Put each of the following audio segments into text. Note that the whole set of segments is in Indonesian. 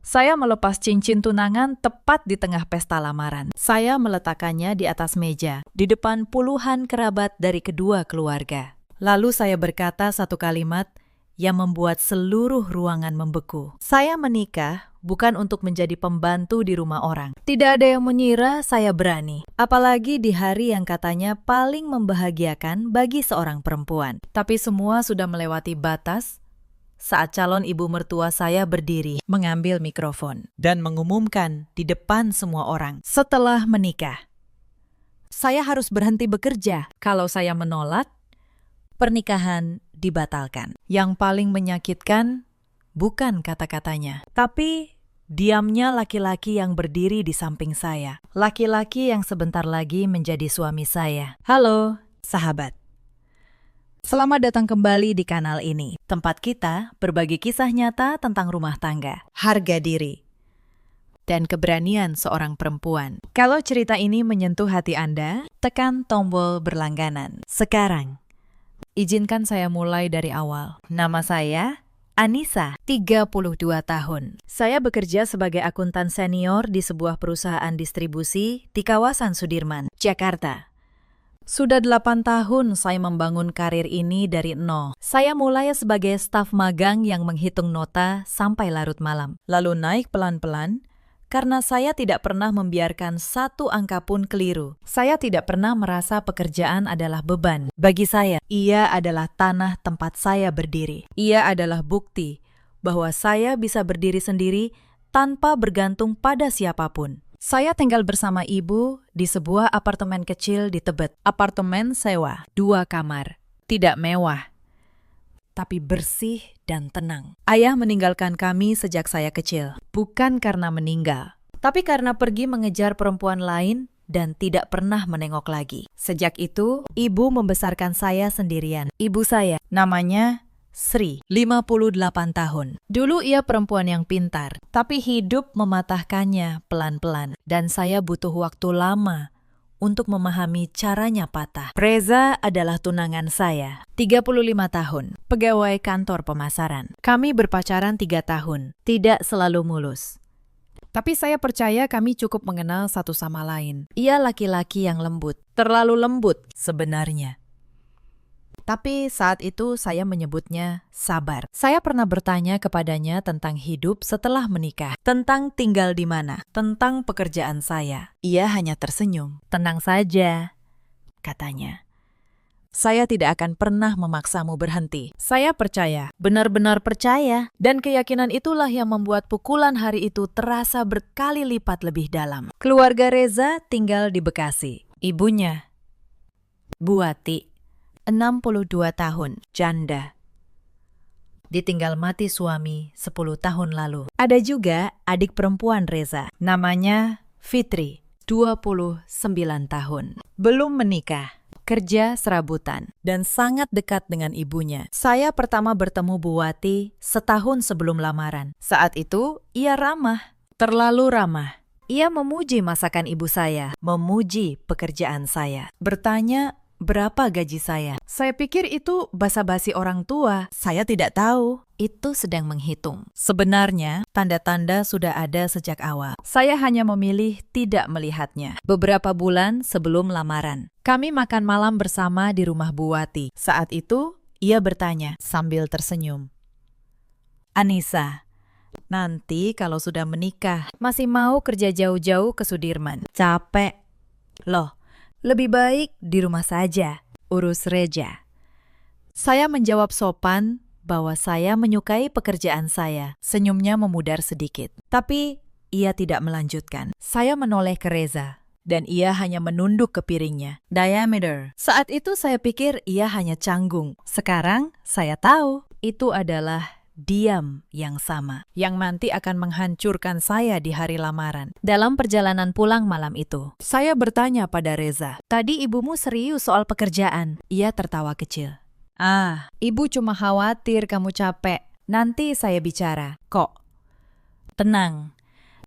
Saya melepas cincin tunangan tepat di tengah pesta lamaran. Saya meletakkannya di atas meja, di depan puluhan kerabat dari kedua keluarga. Lalu saya berkata satu kalimat yang membuat seluruh ruangan membeku. Saya menikah bukan untuk menjadi pembantu di rumah orang. Tidak ada yang mengira saya berani. Apalagi di hari yang katanya paling membahagiakan bagi seorang perempuan. Tapi semua sudah melewati batas saat calon ibu mertua saya berdiri mengambil mikrofon dan mengumumkan di depan semua orang. Setelah menikah, saya harus berhenti bekerja. Kalau saya menolak, pernikahan dibatalkan. Yang paling menyakitkan bukan kata-katanya, tapi diamnya laki-laki yang berdiri di samping saya. Laki-laki yang sebentar lagi menjadi suami saya. Halo, sahabat. Selamat datang kembali di kanal ini. Tempat kita berbagi kisah nyata tentang rumah tangga, harga diri, dan keberanian seorang perempuan. Kalau cerita ini menyentuh hati Anda, tekan tombol berlangganan. Sekarang, izinkan saya mulai dari awal. Nama saya Anissa, 32 tahun. Saya bekerja sebagai akuntan senior di sebuah perusahaan distribusi di kawasan Sudirman, Jakarta. Sudah 8 tahun saya membangun karir ini dari nol. Saya mulai sebagai staf magang yang menghitung nota sampai larut malam. Lalu naik pelan-pelan karena saya tidak pernah membiarkan satu angka pun keliru. Saya tidak pernah merasa pekerjaan adalah beban. Bagi saya, ia adalah tanah tempat saya berdiri. Ia adalah bukti bahwa saya bisa berdiri sendiri tanpa bergantung pada siapapun. Saya tinggal bersama ibu di sebuah apartemen kecil di Tebet. Apartemen sewa, 2 kamar. Tidak mewah, tapi bersih dan tenang. Ayah meninggalkan kami sejak saya kecil. Bukan karena meninggal, tapi karena pergi mengejar perempuan lain dan tidak pernah menengok lagi. Sejak itu, ibu membesarkan saya sendirian. Ibu saya, namanya Sri, 58 tahun. Dulu ia perempuan yang pintar, tapi hidup mematahkannya pelan-pelan. Dan saya butuh waktu lama untuk memahami caranya patah. Reza adalah tunangan saya, 35 tahun, pegawai kantor pemasaran. Kami berpacaran 3 tahun, tidak selalu mulus. Tapi saya percaya kami cukup mengenal satu sama lain. Ia laki-laki yang lembut, terlalu lembut sebenarnya. Tapi saat itu saya menyebutnya sabar. Saya pernah bertanya kepadanya tentang hidup setelah menikah, tentang tinggal di mana, tentang pekerjaan saya. Ia hanya tersenyum. Tenang saja, katanya. Saya tidak akan pernah memaksamu berhenti. Saya percaya, benar-benar percaya. Dan keyakinan itulah yang membuat pukulan hari itu terasa berkali lipat lebih dalam. Keluarga Reza tinggal di Bekasi. Ibunya, Buati, 62 tahun, janda. Ditinggal mati suami 10 tahun lalu. Ada juga adik perempuan Reza, namanya Fitri, 29 tahun. Belum menikah, kerja serabutan, dan sangat dekat dengan ibunya. Saya pertama bertemu Buati setahun sebelum lamaran. Saat itu, ia ramah, terlalu ramah. Ia memuji masakan ibu saya, memuji pekerjaan saya, bertanya berapa gaji saya. Saya pikir itu basa-basi orang tua. Saya tidak tahu. Itu sedang menghitung. Sebenarnya, tanda-tanda sudah ada sejak awal. Saya hanya memilih tidak melihatnya. Beberapa bulan sebelum lamaran, kami makan malam bersama di rumah Buati. Saat itu, ia bertanya sambil tersenyum. Anissa, nanti kalau sudah menikah, masih mau kerja jauh-jauh ke Sudirman? Capek. Loh, lebih baik di rumah saja, urus Reza. Saya menjawab sopan bahwa saya menyukai pekerjaan saya. Senyumnya memudar sedikit. Tapi ia tidak melanjutkan. Saya menoleh ke Reza, dan ia hanya menunduk ke piringnya. Diameter. Saat itu saya pikir ia hanya canggung. Sekarang saya tahu itu adalah diam yang sama, yang nanti akan menghancurkan saya di hari lamaran. Dalam perjalanan pulang malam itu, saya bertanya pada Reza, tadi ibumu serius soal pekerjaan? Ia tertawa kecil. Ibu cuma khawatir kamu capek. Nanti saya bicara, kok. Tenang,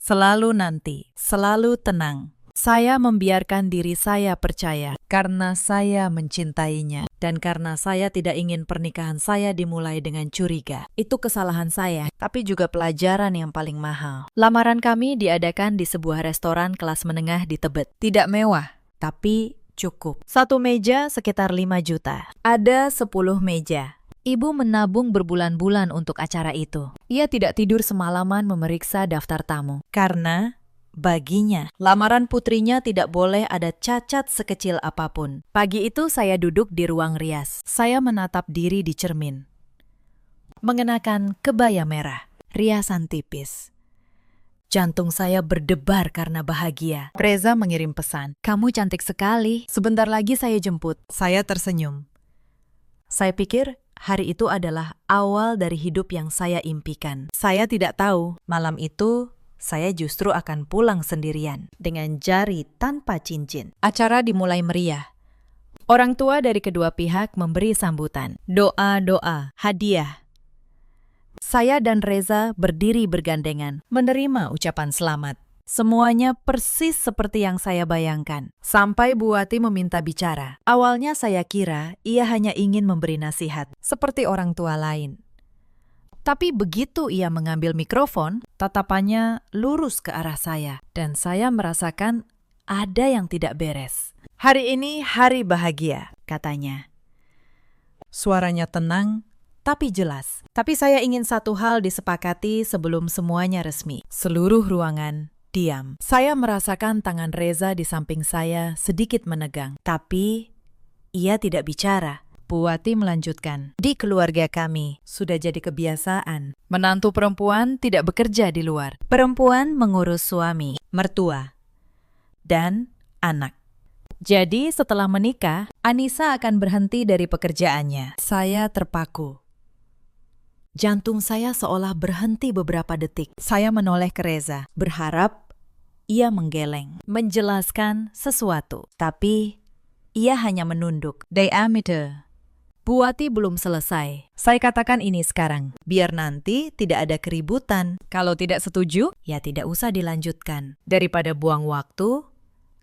selalu nanti, selalu tenang. Saya membiarkan diri saya percaya karena saya mencintainya. Dan karena saya tidak ingin pernikahan saya dimulai dengan curiga. Itu kesalahan saya, tapi juga pelajaran yang paling mahal. Lamaran kami diadakan di sebuah restoran kelas menengah di Tebet. Tidak mewah, tapi cukup. Satu meja sekitar 5 juta. Ada 10 meja. Ibu menabung berbulan-bulan untuk acara itu. Ia tidak tidur semalaman memeriksa daftar tamu. Karena baginya, lamaran putrinya tidak boleh ada cacat sekecil apapun. Pagi itu saya duduk di ruang rias. Saya menatap diri di cermin. Mengenakan kebaya merah, riasan tipis. Jantung saya berdebar karena bahagia. Reza mengirim pesan. Kamu cantik sekali. Sebentar lagi saya jemput. Saya tersenyum. Saya pikir hari itu adalah awal dari hidup yang saya impikan. Saya tidak tahu malam itu saya justru akan pulang sendirian dengan jari tanpa cincin. Acara dimulai meriah. Orang tua dari kedua pihak memberi sambutan. Doa-doa, hadiah. Saya dan Reza berdiri bergandengan, menerima ucapan selamat. Semuanya persis seperti yang saya bayangkan. Sampai Bu Wati meminta bicara. Awalnya saya kira ia hanya ingin memberi nasihat, seperti orang tua lain. Tapi begitu ia mengambil mikrofon, tatapannya lurus ke arah saya. Dan saya merasakan ada yang tidak beres. Hari ini hari bahagia, katanya. Suaranya tenang, tapi jelas. Tapi saya ingin satu hal disepakati sebelum semuanya resmi. Seluruh ruangan diam. Saya merasakan tangan Reza di samping saya sedikit menegang. Tapi ia tidak bicara. Bu Wati melanjutkan, di keluarga kami sudah jadi kebiasaan. Menantu perempuan tidak bekerja di luar. Perempuan mengurus suami, mertua, dan anak. Jadi setelah menikah, Anissa akan berhenti dari pekerjaannya. Saya terpaku. Jantung saya seolah berhenti beberapa detik. Saya menoleh ke Reza, berharap ia menggeleng, menjelaskan sesuatu. Tapi ia hanya menunduk. Diameter. Bu Wati belum selesai. Saya katakan ini sekarang, biar nanti tidak ada keributan. Kalau tidak setuju, ya tidak usah dilanjutkan. Daripada buang waktu,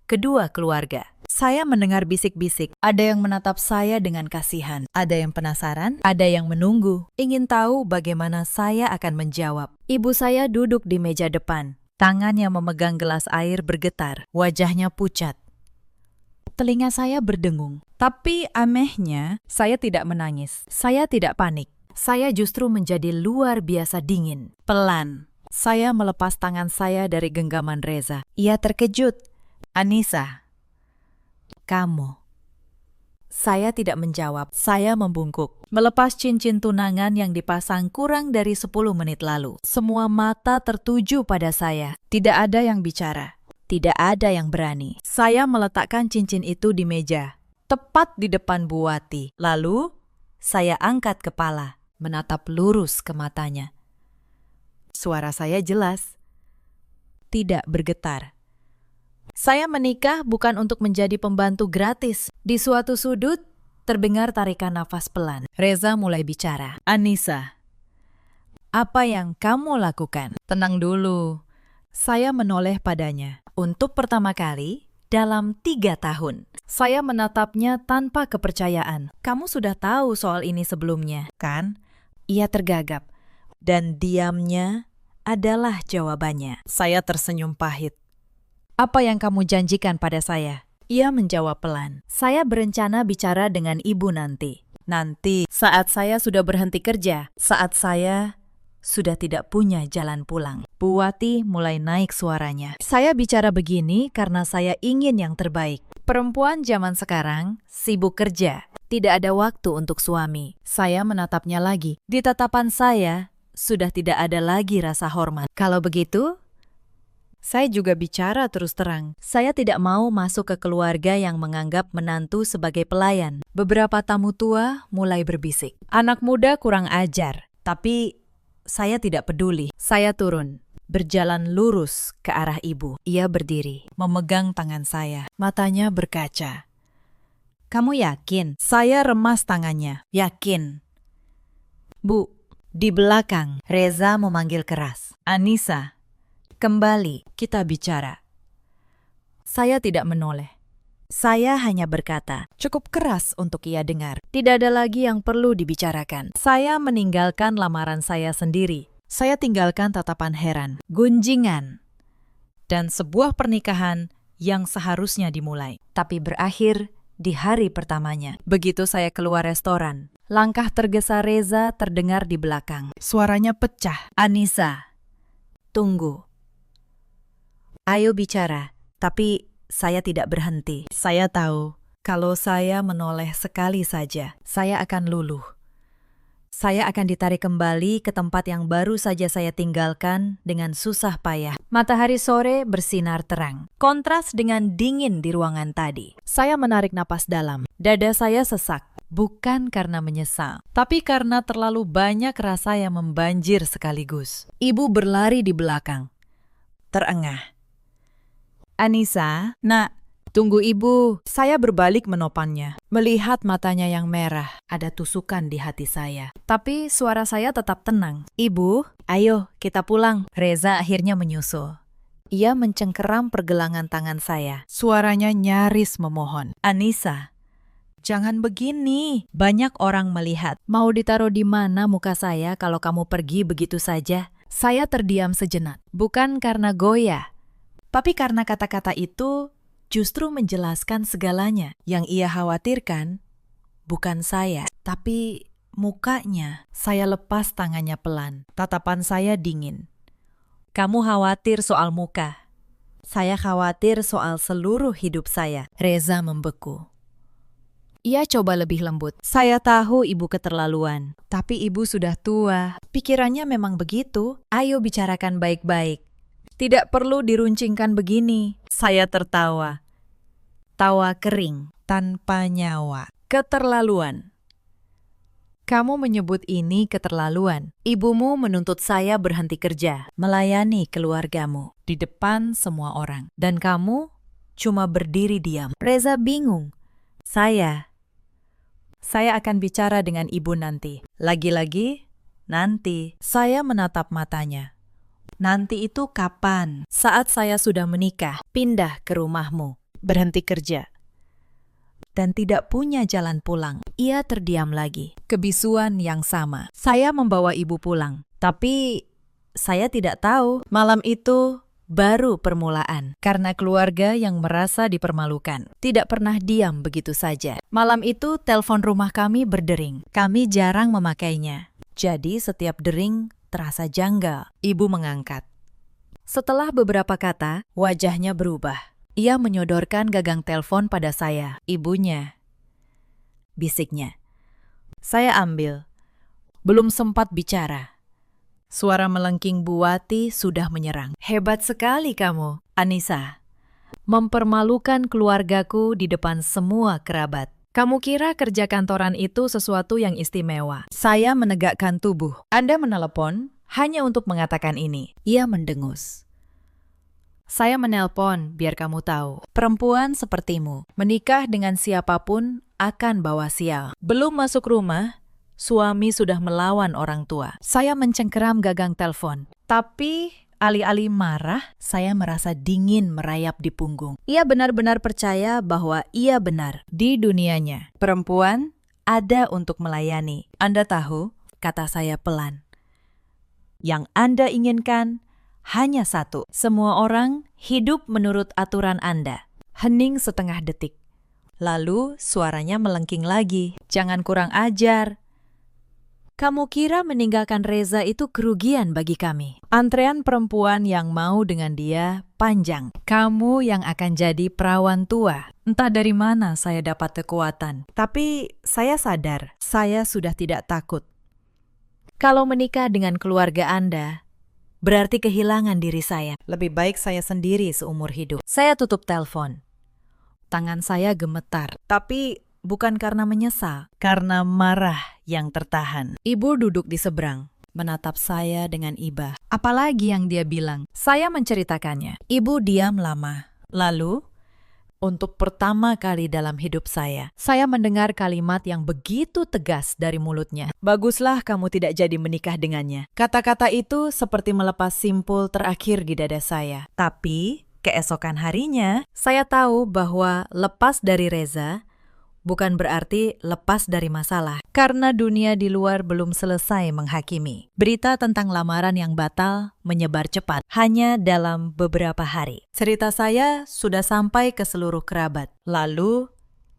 kedua keluarga. Saya mendengar bisik-bisik. Ada yang menatap saya dengan kasihan. Ada yang penasaran, ada yang menunggu. Ingin tahu bagaimana saya akan menjawab. Ibu saya duduk di meja depan. Tangannya memegang gelas air bergetar. Wajahnya pucat. Telinga saya berdengung. Tapi anehnya, saya tidak menangis. Saya tidak panik. Saya justru menjadi luar biasa dingin. Pelan. Saya melepas tangan saya dari genggaman Reza. Ia terkejut. Anissa. Kamu. Saya tidak menjawab. Saya membungkuk. Melepas cincin tunangan yang dipasang kurang dari 10 menit lalu. Semua mata tertuju pada saya. Tidak ada yang bicara. Tidak ada yang berani. Saya meletakkan cincin itu di meja, tepat di depan Bu Wati. Lalu, saya angkat kepala, menatap lurus ke matanya. Suara saya jelas, tidak bergetar. Saya menikah bukan untuk menjadi pembantu gratis. Di suatu sudut, terdengar tarikan nafas pelan. Reza mulai bicara. Anissa, apa yang kamu lakukan? Tenang dulu. Saya menoleh padanya. Untuk pertama kali dalam 3 tahun, saya menatapnya tanpa kepercayaan. Kamu sudah tahu soal ini sebelumnya, kan? Ia tergagap, dan diamnya adalah jawabannya. Saya tersenyum pahit. Apa yang kamu janjikan pada saya? Ia menjawab pelan. Saya berencana bicara dengan ibu nanti. Nanti, saat saya sudah berhenti kerja, saat saya sudah tidak punya jalan pulang. Bu Wati mulai naik suaranya. Saya bicara begini karena saya ingin yang terbaik. Perempuan zaman sekarang sibuk kerja. Tidak ada waktu untuk suami. Saya menatapnya lagi. Di tatapan saya, sudah tidak ada lagi rasa hormat. Kalau begitu, saya juga bicara terus terang. Saya tidak mau masuk ke keluarga yang menganggap menantu sebagai pelayan. Beberapa tamu tua mulai berbisik. Anak muda kurang ajar. Tapi saya tidak peduli. Saya turun, berjalan lurus ke arah ibu. Ia berdiri, memegang tangan saya. Matanya berkaca. Kamu yakin? Saya remas tangannya. Yakin. Bu, di belakang, Reza memanggil keras. Anissa, kembali, kita bicara. Saya tidak menoleh. Saya hanya berkata, cukup keras untuk ia dengar. Tidak ada lagi yang perlu dibicarakan. Saya meninggalkan lamaran saya sendiri. Saya tinggalkan tatapan heran, gunjingan, dan sebuah pernikahan yang seharusnya dimulai, tapi berakhir di hari pertamanya. Begitu saya keluar restoran, langkah tergesa Reza terdengar di belakang. Suaranya pecah. Anissa, tunggu. Ayo bicara, tapi saya tidak berhenti. Saya tahu, kalau saya menoleh sekali saja, saya akan luluh. Saya akan ditarik kembali ke tempat yang baru saja saya tinggalkan dengan susah payah. Matahari sore bersinar terang, kontras dengan dingin di ruangan tadi. Saya menarik napas dalam. Dada saya sesak, bukan karena menyesal, tapi karena terlalu banyak rasa yang membanjir sekaligus. Ibu berlari di belakang, terengah. Anissa, nak, tunggu ibu. Saya berbalik menopannya. Melihat matanya yang merah, ada tusukan di hati saya. Tapi suara saya tetap tenang. Ibu, ayo kita pulang. Reza akhirnya menyusul. Ia mencengkeram pergelangan tangan saya. Suaranya nyaris memohon. Anissa, jangan begini. Banyak orang melihat. Mau ditaruh di mana muka saya kalau kamu pergi begitu saja? Saya terdiam sejenak. Bukan karena goyah, tapi karena kata-kata itu justru menjelaskan segalanya. Yang ia khawatirkan bukan saya, tapi mukanya. Saya lepas tangannya pelan. Tatapan saya dingin. Kamu khawatir soal muka. Saya khawatir soal seluruh hidup saya. Reza membeku. Ia coba lebih lembut. Saya tahu ibu keterlaluan, tapi ibu sudah tua. Pikirannya memang begitu. Ayo bicarakan baik-baik. Tidak perlu diruncingkan begini. Saya tertawa. Tawa kering, tanpa nyawa. Keterlaluan. Kamu menyebut ini keterlaluan. Ibumu menuntut saya berhenti kerja, melayani keluargamu, di depan semua orang. Dan kamu cuma berdiri diam. Reza bingung. Saya akan bicara dengan ibu nanti. Lagi-lagi, nanti. Saya menatap matanya. Nanti itu kapan? Saat saya sudah menikah, pindah ke rumahmu, berhenti kerja, dan tidak punya jalan pulang. Ia terdiam lagi. Kebisuan yang sama. Saya membawa ibu pulang, tapi saya tidak tahu malam itu baru permulaan. Karena keluarga yang merasa dipermalukan. Tidak pernah diam begitu saja. Malam itu telepon rumah kami berdering. Kami jarang memakainya. Jadi setiap dering terasa janggal. Ibu mengangkat. Setelah beberapa kata, wajahnya berubah. Ia menyodorkan gagang telepon pada saya. Ibunya, bisiknya. Saya ambil. Belum sempat bicara. Suara melengking Buwati sudah menyerang. Hebat sekali kamu, Anissa. Mempermalukan keluargaku di depan semua kerabat. Kamu kira kerja kantoran itu sesuatu yang istimewa? Saya menegakkan tubuh. Anda menelepon hanya untuk mengatakan ini. Ia mendengus. Saya menelpon biar kamu tahu. Perempuan sepertimu, menikah dengan siapapun akan bawa sial. Belum masuk rumah, suami sudah melawan orang tua. Saya mencengkeram gagang telepon. Tapi alih-alih marah, saya merasa dingin merayap di punggung. Ia benar-benar percaya bahwa ia benar di dunianya. Perempuan ada untuk melayani. Anda tahu, kata saya pelan. Yang Anda inginkan hanya satu. Semua orang hidup menurut aturan Anda. Hening setengah detik. Lalu suaranya melengking lagi. Jangan kurang ajar. Kamu kira meninggalkan Reza itu kerugian bagi kami? Antrean perempuan yang mau dengan dia panjang. Kamu yang akan jadi perawan tua. Entah dari mana saya dapat kekuatan. Tapi saya sadar, saya sudah tidak takut. Kalau menikah dengan keluarga Anda, berarti kehilangan diri saya. Lebih baik saya sendiri seumur hidup. Saya tutup telepon. Tangan saya gemetar. Tapi bukan karena menyesal, karena marah yang tertahan. Ibu duduk di seberang, menatap saya dengan iba. Apalagi yang dia bilang? Saya menceritakannya. Ibu diam lama. Lalu, untuk pertama kali dalam hidup saya mendengar kalimat yang begitu tegas dari mulutnya. Baguslah kamu tidak jadi menikah dengannya. Kata-kata itu seperti melepas simpul terakhir di dada saya. Tapi Keesokan harinya, saya tahu bahwa lepas dari Reza bukan berarti lepas dari masalah, karena dunia di luar belum selesai menghakimi. Berita tentang lamaran yang batal menyebar cepat, hanya dalam beberapa hari. Cerita saya sudah sampai ke seluruh kerabat, lalu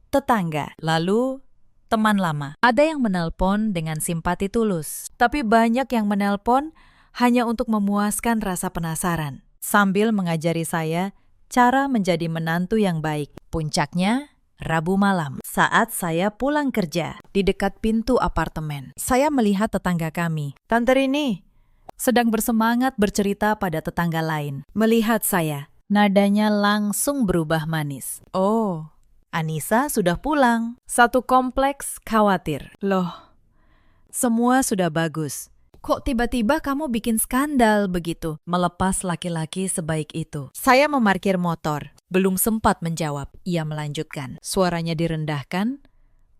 tetangga, lalu teman lama. Ada yang menelpon dengan simpati tulus, tapi banyak yang menelpon hanya untuk memuaskan rasa penasaran, sambil mengajari saya cara menjadi menantu yang baik. Puncaknya, Rabu malam, saat saya pulang kerja, di dekat pintu apartemen, saya melihat tetangga kami, Tante Rini, sedang bersemangat bercerita pada tetangga lain. Melihat saya, nadanya langsung berubah manis. Oh, Anissa sudah pulang. Satu kompleks khawatir. Loh, semua sudah bagus. Kok tiba-tiba kamu bikin skandal begitu? Melepas laki-laki sebaik itu. Saya memarkir motor. Belum sempat menjawab. Ia melanjutkan. Suaranya direndahkan,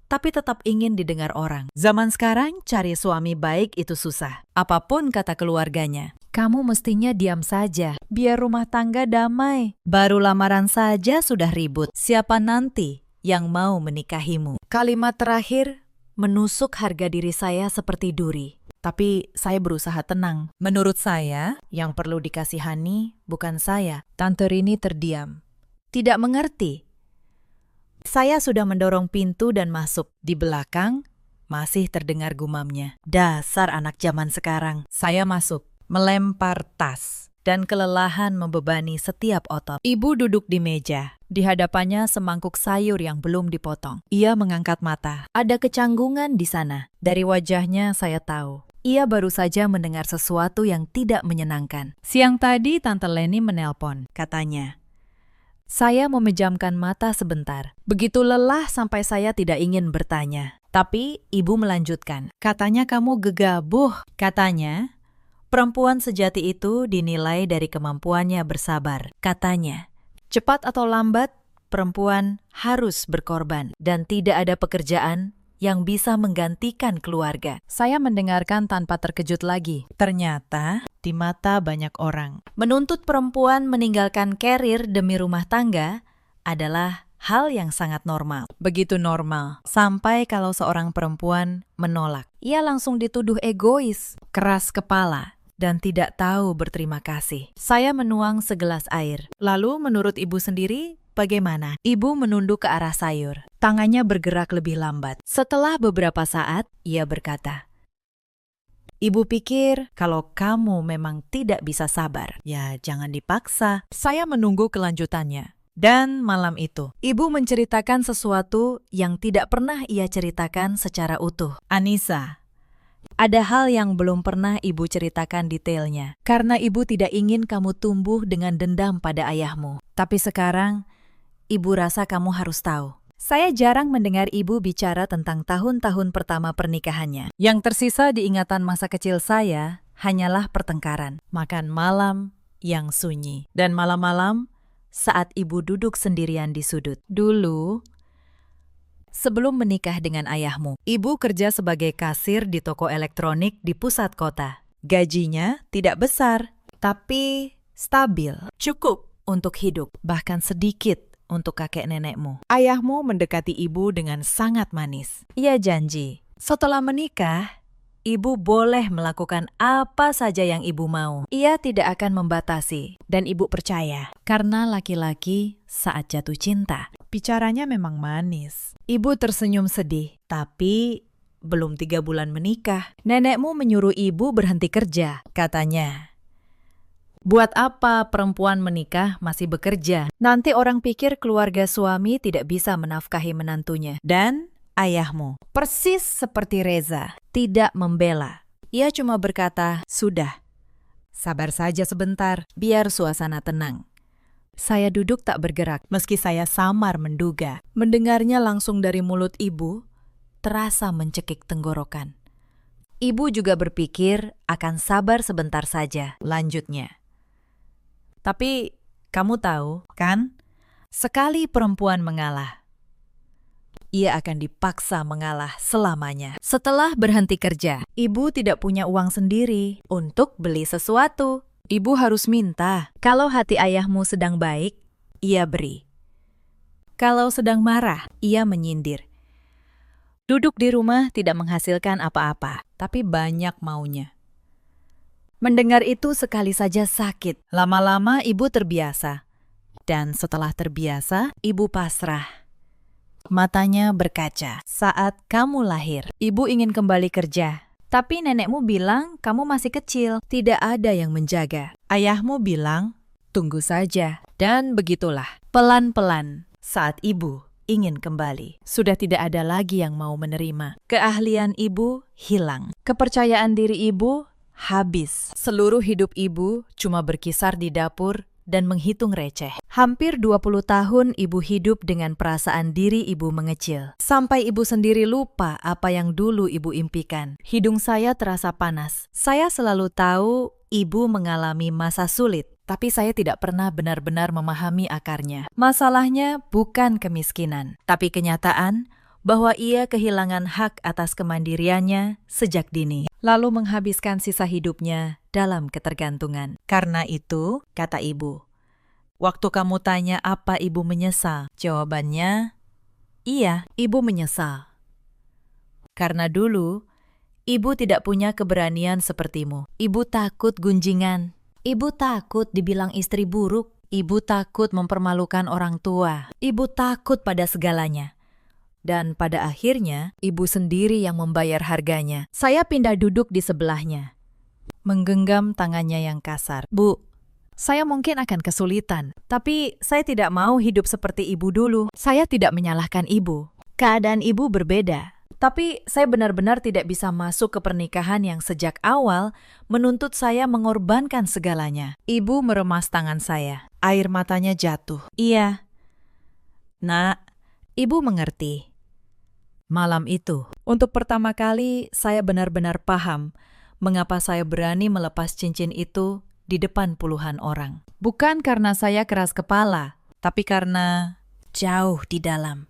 tapi tetap ingin didengar orang. Zaman sekarang cari suami baik itu susah. Apapun kata keluarganya. Kamu mestinya diam saja, biar rumah tangga damai. Baru lamaran saja sudah ribut. Siapa nanti yang mau menikahimu? Kalimat terakhir menusuk harga diri saya seperti duri. Tapi saya berusaha tenang. Menurut saya, yang perlu dikasihani bukan saya. Tante Rini terdiam. Tidak mengerti. Saya sudah mendorong pintu dan masuk. Di belakang, masih terdengar gumamnya. Dasar anak zaman sekarang. Saya masuk, melempar tas, dan kelelahan membebani setiap otot. Ibu duduk di meja. Di hadapannya semangkuk sayur yang belum dipotong. Ia mengangkat mata. Ada kecanggungan di sana. Dari wajahnya saya tahu. Ia baru saja mendengar sesuatu yang tidak menyenangkan. Siang tadi Tante Leni menelpon, katanya. Saya memejamkan mata sebentar. Begitu lelah sampai saya tidak ingin bertanya. Tapi ibu melanjutkan. Katanya kamu gegabah. Katanya, perempuan sejati itu dinilai dari kemampuannya bersabar. Katanya, cepat atau lambat, perempuan harus berkorban. Dan tidak ada pekerjaan yang bisa menggantikan keluarga. Saya mendengarkan tanpa terkejut lagi. Ternyata, di mata banyak orang, menuntut perempuan meninggalkan karir demi rumah tangga adalah hal yang sangat normal. Begitu normal, sampai kalau seorang perempuan menolak. Ia langsung dituduh egois, keras kepala, dan tidak tahu berterima kasih. Saya menuang segelas air. Lalu menurut ibu sendiri, bagaimana? Ibu menunduk ke arah sayur. Tangannya bergerak lebih lambat. Setelah beberapa saat, ia berkata, Ibu pikir kalau kamu memang tidak bisa sabar, ya jangan dipaksa. Saya menunggu kelanjutannya. Dan malam itu, ibu menceritakan sesuatu yang tidak pernah ia ceritakan secara utuh. Anissa, ada hal yang belum pernah ibu ceritakan detailnya. Karena ibu tidak ingin kamu tumbuh dengan dendam pada ayahmu. Tapi sekarang, ibu rasa kamu harus tahu. Saya jarang mendengar ibu bicara tentang tahun-tahun pertama pernikahannya. Yang tersisa di ingatan masa kecil saya hanyalah pertengkaran, makan malam yang sunyi, dan malam-malam saat ibu duduk sendirian di sudut. Dulu, sebelum menikah dengan ayahmu, ibu kerja sebagai kasir di toko elektronik di pusat kota. Gajinya tidak besar, tapi stabil, cukup untuk hidup, bahkan sedikit untuk kakek nenekmu. Ayahmu mendekati ibu dengan sangat manis. Ia janji, setelah menikah, ibu boleh melakukan apa saja yang ibu mau. Ia tidak akan membatasi, dan ibu percaya. Karena laki-laki saat jatuh cinta, bicaranya memang manis. Ibu tersenyum sedih, tapi belum 3 bulan menikah. Nenekmu menyuruh ibu berhenti kerja, katanya. Buat apa perempuan menikah masih bekerja? Nanti orang pikir keluarga suami tidak bisa menafkahi menantunya. Dan ayahmu, persis seperti Reza, tidak membela. Ia cuma berkata, sudah, sabar saja sebentar, biar suasana tenang. Saya duduk tak bergerak, meski saya samar menduga. Mendengarnya langsung dari mulut ibu, terasa mencekik tenggorokan. Ibu juga berpikir akan sabar sebentar saja, lanjutnya. Tapi kamu tahu, kan? Sekali perempuan mengalah, ia akan dipaksa mengalah selamanya. Setelah berhenti kerja, ibu tidak punya uang sendiri untuk beli sesuatu. Ibu harus minta. Kalau hati ayahmu sedang baik, ia beri. Kalau sedang marah, ia menyindir. Duduk di rumah tidak menghasilkan apa-apa, tapi banyak maunya. Mendengar itu sekali saja sakit. Lama-lama ibu terbiasa. Dan setelah terbiasa, ibu pasrah. Matanya berkaca. Saat kamu lahir, ibu ingin kembali kerja. Tapi nenekmu bilang kamu masih kecil, tidak ada yang menjaga. Ayahmu bilang, tunggu saja. Dan begitulah, pelan-pelan saat ibu ingin kembali. Sudah tidak ada lagi yang mau menerima. Keahlian ibu hilang. Kepercayaan diri ibu habis. Seluruh hidup ibu cuma berkisar di dapur dan menghitung receh. Hampir 20 tahun ibu hidup dengan perasaan diri ibu mengecil. Sampai ibu sendiri lupa apa yang dulu ibu impikan. Hidung saya terasa panas. Saya selalu tahu ibu mengalami masa sulit, tapi saya tidak pernah benar-benar memahami akarnya. Masalahnya bukan kemiskinan, tapi kenyataan bahwa ia kehilangan hak atas kemandiriannya sejak dini, lalu menghabiskan sisa hidupnya dalam ketergantungan. Karena itu, kata ibu, waktu kamu tanya apa ibu menyesal, jawabannya, iya, ibu menyesal. Karena dulu, ibu tidak punya keberanian sepertimu. Ibu takut gunjingan. Ibu takut dibilang istri buruk. Ibu takut mempermalukan orang tua. Ibu takut pada segalanya. Dan pada akhirnya, ibu sendiri yang membayar harganya. Saya pindah duduk di sebelahnya, menggenggam tangannya yang kasar. Bu, saya mungkin akan kesulitan, tapi saya tidak mau hidup seperti ibu dulu. Saya tidak menyalahkan ibu. Keadaan ibu berbeda. Tapi saya benar-benar tidak bisa masuk ke pernikahan yang sejak awal menuntut saya mengorbankan segalanya. Ibu meremas tangan saya. Air matanya jatuh. Iya. Nak, ibu mengerti. Malam itu, untuk pertama kali saya benar-benar paham mengapa saya berani melepas cincin itu di depan puluhan orang. Bukan karena saya keras kepala, tapi karena jauh di dalam.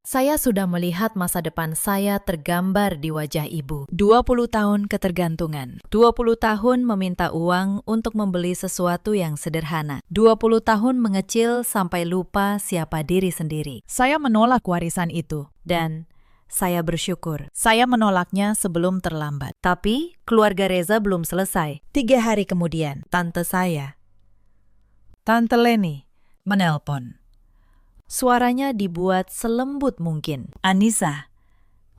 Saya sudah melihat masa depan saya tergambar di wajah ibu. 20 tahun ketergantungan. 20 tahun meminta uang untuk membeli sesuatu yang sederhana. 20 tahun mengecil sampai lupa siapa diri sendiri. Saya menolak warisan itu. Dan saya bersyukur. Saya menolaknya sebelum terlambat. Tapi keluarga Reza belum selesai. 3 hari kemudian, tante saya, Tante Leni, menelpon. Suaranya dibuat selembut mungkin. Anissa.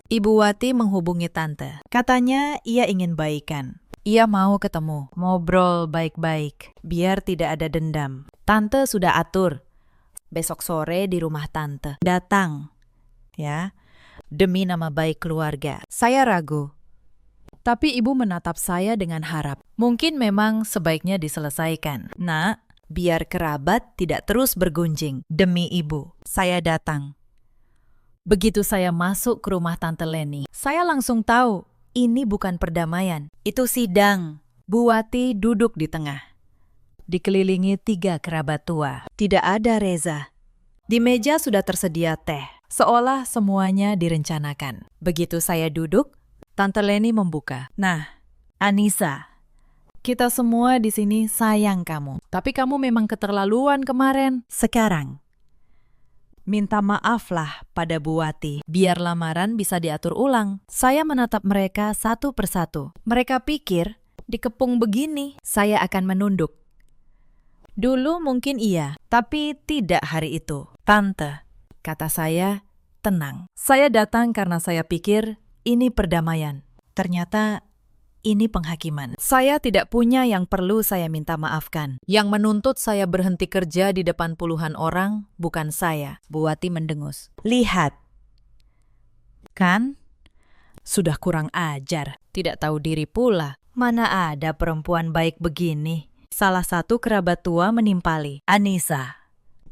Ibu Wati menghubungi tante. Katanya ia ingin baikan. Ia mau ketemu, ngobrol baik-baik, biar tidak ada dendam. Tante sudah atur. Besok sore di rumah tante. Datang. Ya, demi nama baik keluarga. Saya ragu. Tapi ibu menatap saya dengan harap. Mungkin memang sebaiknya diselesaikan. Nak, biar kerabat tidak terus bergunjing. Demi ibu, saya datang. Begitu saya masuk ke rumah Tante Leni, saya langsung tahu ini bukan perdamaian. Itu sidang. Bu Wati duduk di tengah, dikelilingi 3 kerabat tua. Tidak ada Reza. Di meja sudah tersedia teh, seolah semuanya direncanakan. Begitu saya duduk, Tante Leni membuka. Nah, Anissa, kita semua di sini sayang kamu, tapi kamu memang keterlaluan kemarin. Sekarang, minta maaflah pada Bu Wati, biar lamaran bisa diatur ulang. Saya menatap mereka satu persatu. Mereka pikir, dikepung begini, saya akan menunduk. Dulu mungkin iya, tapi tidak hari itu. Tante, kata saya, tenang. Saya datang karena saya pikir ini perdamaian. Ternyata ini penghakiman. Saya tidak punya yang perlu saya minta maafkan. Yang menuntut saya berhenti kerja di depan puluhan orang bukan saya. Bu Wati mendengus. Lihat. Kan? Sudah kurang ajar. Tidak tahu diri pula. Mana ada perempuan baik begini? Salah satu kerabat tua menimpali. Anissa.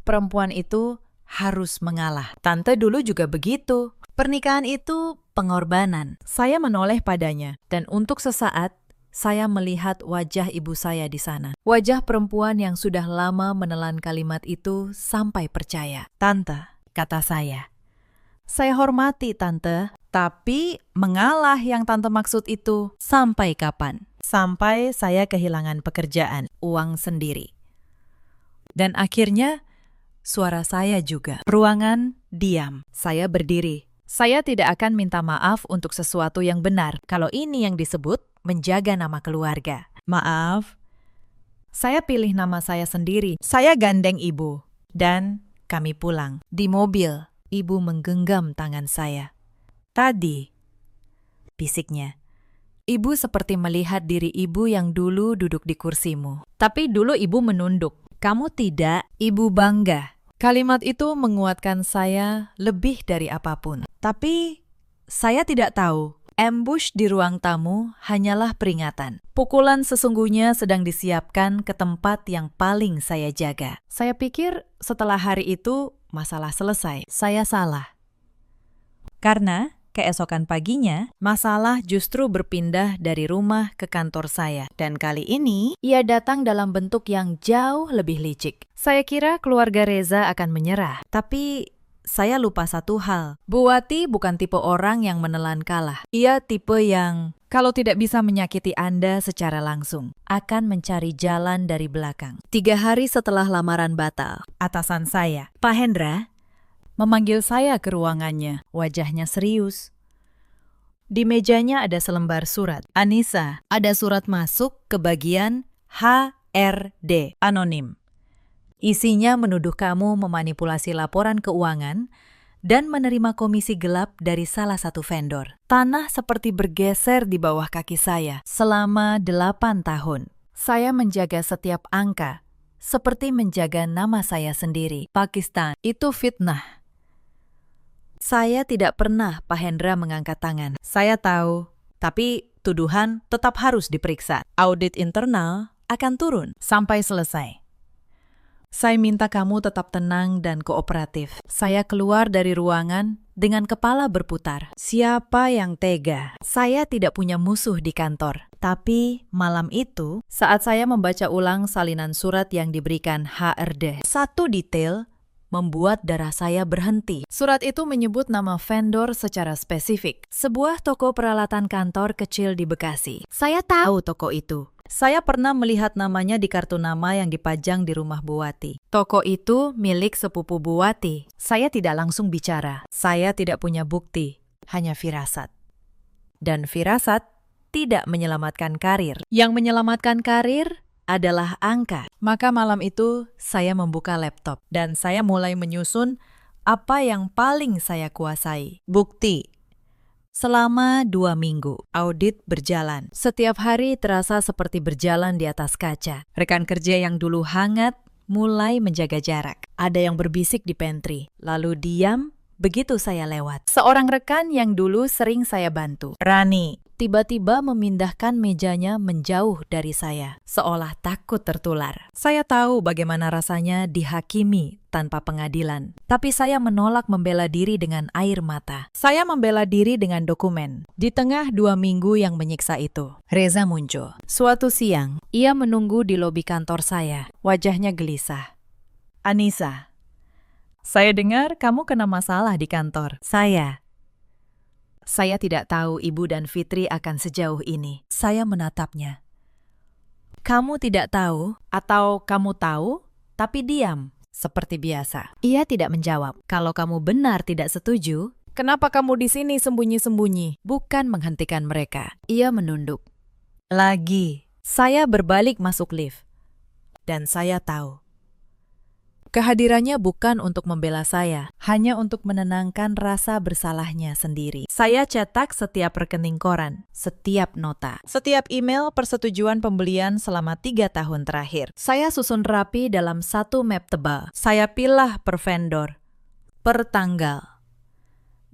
Perempuan itu harus mengalah. Tante dulu juga begitu. Pernikahan itu pengorbanan. Saya menoleh padanya, dan untuk sesaat, saya melihat wajah ibu saya di sana. Wajah perempuan yang sudah lama menelan kalimat itu sampai percaya. Tante, kata saya, Saya hormati, Tante. Tapi mengalah yang Tante maksud itu. Sampai kapan? Sampai saya kehilangan pekerjaan, uang sendiri. Dan akhirnya, suara saya juga. Ruangan diam. Saya berdiri. Saya tidak akan minta maaf untuk sesuatu yang benar kalau ini yang disebut menjaga nama keluarga. Maaf. Saya pilih nama saya sendiri. Saya gandeng ibu. Dan kami pulang. Di mobil, ibu menggenggam tangan saya. Tadi, bisiknya. Ibu seperti melihat diri ibu yang dulu duduk di kursimu. Tapi dulu ibu menunduk. Kamu tidak, ibu bangga. Kalimat itu menguatkan saya lebih dari apapun. Tapi saya tidak tahu, ambush di ruang tamu hanyalah peringatan. Pukulan sesungguhnya sedang disiapkan ke tempat yang paling saya jaga. Saya pikir setelah hari itu masalah selesai. Saya salah. Karena keesokan paginya, masalah justru berpindah dari rumah ke kantor saya. Dan kali ini, ia datang dalam bentuk yang jauh lebih licik. Saya kira keluarga Reza akan menyerah. Tapi saya lupa satu hal. Bu Wati bukan tipe orang yang menelan kalah. Ia tipe yang, kalau tidak bisa menyakiti Anda secara langsung, akan mencari jalan dari belakang. 3 hari setelah lamaran batal, atasan saya, Pak Hendra, memanggil saya ke ruangannya, wajahnya serius. Di mejanya ada selembar surat. Anissa, ada surat masuk ke bagian HRD, anonim. Isinya menuduh kamu memanipulasi laporan keuangan dan menerima komisi gelap dari salah satu vendor. Tanah seperti bergeser di bawah kaki saya selama 8 tahun. Saya menjaga setiap angka, seperti menjaga nama saya sendiri. Pakistan, itu fitnah. Saya tidak pernah Pak Hendra mengangkat tangan. Saya tahu, tapi tuduhan tetap harus diperiksa. Audit internal akan turun sampai selesai. Saya minta kamu tetap tenang dan kooperatif. Saya keluar dari ruangan dengan kepala berputar. Siapa yang tega? Saya tidak punya musuh di kantor. Tapi malam itu, saat saya membaca ulang salinan surat yang diberikan HRD, satu detail membuat darah saya berhenti. Surat itu menyebut nama vendor secara spesifik. Sebuah toko peralatan kantor kecil di Bekasi. Saya tahu toko itu. Saya pernah melihat namanya di kartu nama yang dipajang di rumah Bu Wati. Toko itu milik sepupu Bu Wati. Saya tidak langsung bicara. Saya tidak punya bukti, hanya firasat. Dan firasat tidak menyelamatkan karir. Yang menyelamatkan karir adalah angka. Maka malam itu saya membuka laptop dan saya mulai menyusun apa yang paling saya kuasai. Bukti. Selama 2 minggu, audit berjalan. Setiap hari terasa seperti berjalan di atas kaca. Rekan kerja yang dulu hangat mulai menjaga jarak. Ada yang berbisik di pantry, lalu diam begitu saya lewat. Seorang rekan yang dulu sering saya bantu, Rani, tiba-tiba memindahkan mejanya menjauh dari saya, seolah takut tertular. Saya tahu bagaimana rasanya dihakimi tanpa pengadilan, tapi saya menolak membela diri dengan air mata. Saya membela diri dengan dokumen. Di tengah 2 minggu yang menyiksa itu, Reza muncul. Suatu siang, ia menunggu di lobi kantor saya, wajahnya gelisah. Anissa, saya dengar kamu kena masalah di kantor. Saya tidak tahu Ibu dan Fitri akan sejauh ini. Saya menatapnya. Kamu tidak tahu atau kamu tahu, tapi diam, seperti biasa. Ia tidak menjawab. Kalau kamu benar tidak setuju, kenapa kamu di sini sembunyi-sembunyi? Bukan menghentikan mereka. Ia menunduk. Lagi, saya berbalik masuk lift. Dan saya tahu. Kehadirannya bukan untuk membela saya, hanya untuk menenangkan rasa bersalahnya sendiri. Saya cetak setiap rekening koran, setiap nota, setiap email persetujuan pembelian selama 3 tahun terakhir. Saya susun rapi dalam satu map tebal. Saya pilah per vendor, per tanggal,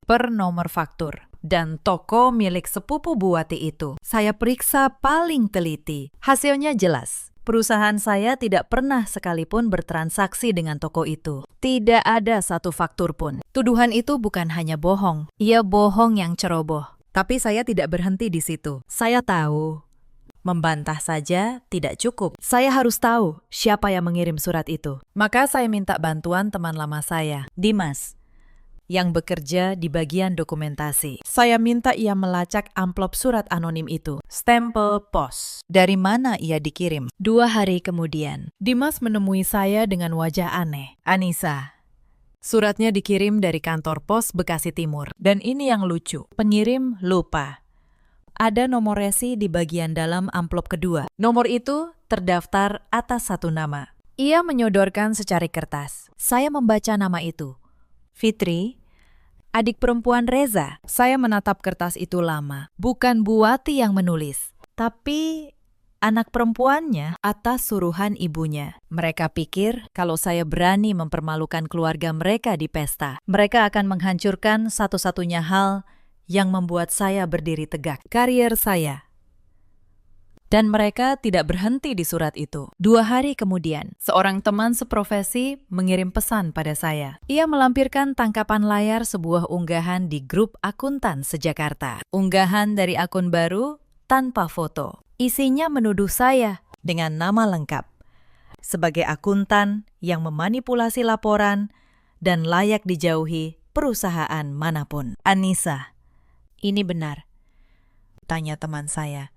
per nomor faktur, dan toko milik sepupu Bu Wati itu. Saya periksa paling teliti. Hasilnya jelas. Perusahaan saya tidak pernah sekalipun bertransaksi dengan toko itu. Tidak ada satu faktur pun. Tuduhan itu bukan hanya bohong. Ia bohong yang ceroboh. Tapi saya tidak berhenti di situ. Saya tahu. Membantah saja tidak cukup. Saya harus tahu siapa yang mengirim surat itu. Maka saya minta bantuan teman lama saya, Dimas, yang bekerja di bagian dokumentasi. Saya minta ia melacak amplop surat anonim itu. Stempel pos. Dari mana ia dikirim? 2 hari kemudian, Dimas menemui saya dengan wajah aneh. Anissa, suratnya dikirim dari kantor pos Bekasi Timur. Dan ini yang lucu, pengirim lupa. Ada nomor resi di bagian dalam amplop kedua. Nomor itu terdaftar atas satu nama. Ia menyodorkan secari kertas. Saya membaca nama itu. Fitri, adik perempuan Reza. Saya menatap kertas itu lama. Bukan Buati yang menulis, tapi anak perempuannya atas suruhan ibunya. Mereka pikir kalau saya berani mempermalukan keluarga mereka di pesta, mereka akan menghancurkan satu-satunya hal yang membuat saya berdiri tegak, karier saya. Dan mereka tidak berhenti di surat itu. 2 hari kemudian, seorang teman seprofesi mengirim pesan pada saya. Ia melampirkan tangkapan layar sebuah unggahan di grup akuntan seJakarta. Unggahan dari akun baru tanpa foto. Isinya menuduh saya dengan nama lengkap sebagai akuntan yang memanipulasi laporan dan layak dijauhi perusahaan manapun. Anissa, ini benar? Tanya teman saya.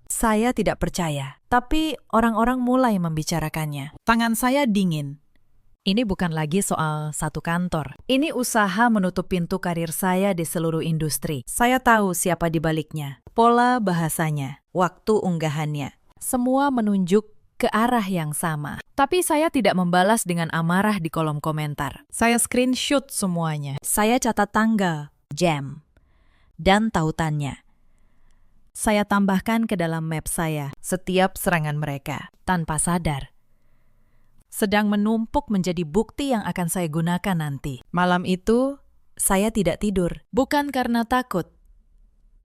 Saya tidak percaya, tapi orang-orang mulai membicarakannya. Tangan saya dingin. Ini bukan lagi soal satu kantor. Ini usaha menutup pintu karir saya di seluruh industri. Saya tahu siapa di baliknya, pola bahasanya, waktu unggahannya. Semua menunjuk ke arah yang sama. Tapi saya tidak membalas dengan amarah di kolom komentar. Saya screenshot semuanya. Saya catat tanggal, jam, dan tautannya. Saya tambahkan ke dalam map saya setiap serangan mereka, tanpa sadar. Sedang menumpuk menjadi bukti yang akan saya gunakan nanti. Malam itu, saya tidak tidur. Bukan karena takut,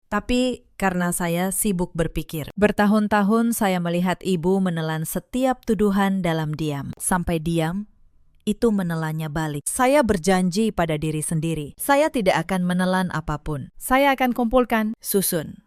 tapi karena saya sibuk berpikir. Bertahun-tahun saya melihat ibu menelan setiap tuduhan dalam diam. Sampai diam, itu menelannya balik. Saya berjanji pada diri sendiri. Saya tidak akan menelan apapun. Saya akan kumpulkan, susun.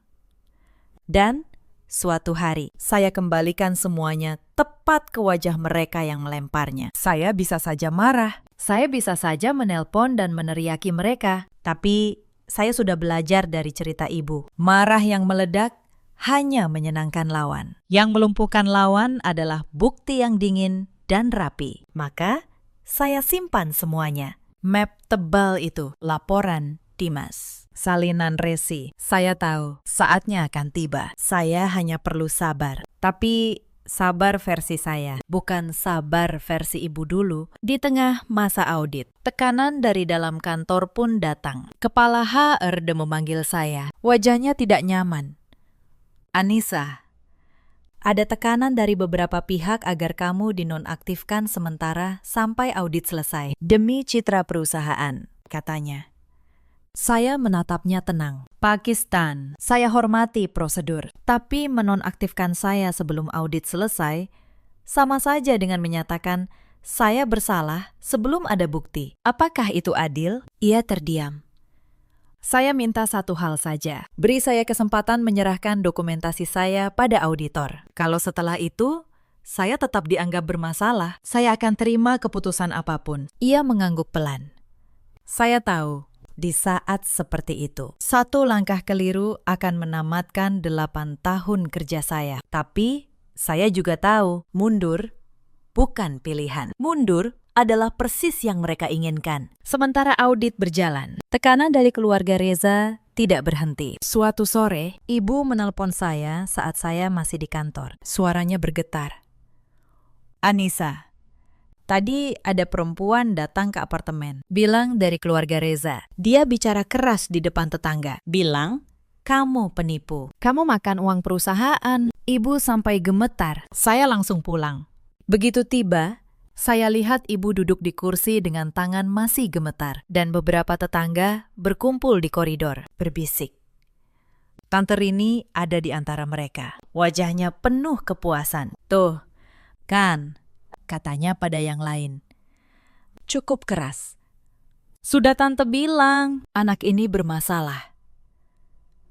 Dan suatu hari, saya kembalikan semuanya tepat ke wajah mereka yang melemparnya. Saya bisa saja marah. Saya bisa saja menelpon dan meneriaki mereka. Tapi saya sudah belajar dari cerita ibu. Marah yang meledak hanya menyenangkan lawan. Yang melumpuhkan lawan adalah bukti yang dingin dan rapi. Maka, saya simpan semuanya. Map tebal itu, laporan Dimas. Salinan resi. Saya tahu, saatnya akan tiba. Saya hanya perlu sabar. Tapi sabar versi saya, bukan sabar versi ibu dulu. Di tengah masa audit, tekanan dari dalam kantor pun datang. Kepala HRD memanggil saya. Wajahnya tidak nyaman. Anissa, ada tekanan dari beberapa pihak agar kamu dinonaktifkan sementara sampai audit selesai. Demi citra perusahaan, katanya. Saya menatapnya tenang. Pakistan, saya hormati prosedur. Tapi menonaktifkan saya sebelum audit selesai, sama saja dengan menyatakan saya bersalah sebelum ada bukti. Apakah itu adil? Ia terdiam. Saya minta satu hal saja. Beri saya kesempatan menyerahkan dokumentasi saya pada auditor. Kalau setelah itu, saya tetap dianggap bermasalah, saya akan terima keputusan apapun. Ia mengangguk pelan. Saya tahu. Di saat seperti itu, satu langkah keliru akan menamatkan 8 tahun kerja saya. Tapi, saya juga tahu, mundur bukan pilihan. Mundur adalah persis yang mereka inginkan. Sementara audit berjalan, tekanan dari keluarga Reza tidak berhenti. Suatu sore, ibu menelpon saya saat saya masih di kantor. Suaranya bergetar. Anissa, tadi ada perempuan datang ke apartemen, bilang dari keluarga Reza. Dia bicara keras di depan tetangga, bilang, kamu penipu, kamu makan uang perusahaan. Ibu sampai gemetar, saya langsung pulang. Begitu tiba, saya lihat ibu duduk di kursi dengan tangan masih gemetar, dan beberapa tetangga berkumpul di koridor, berbisik. Tante Rini ada di antara mereka, wajahnya penuh kepuasan. Tuh, kan, katanya pada yang lain. Cukup keras. Sudah tante bilang, anak ini bermasalah.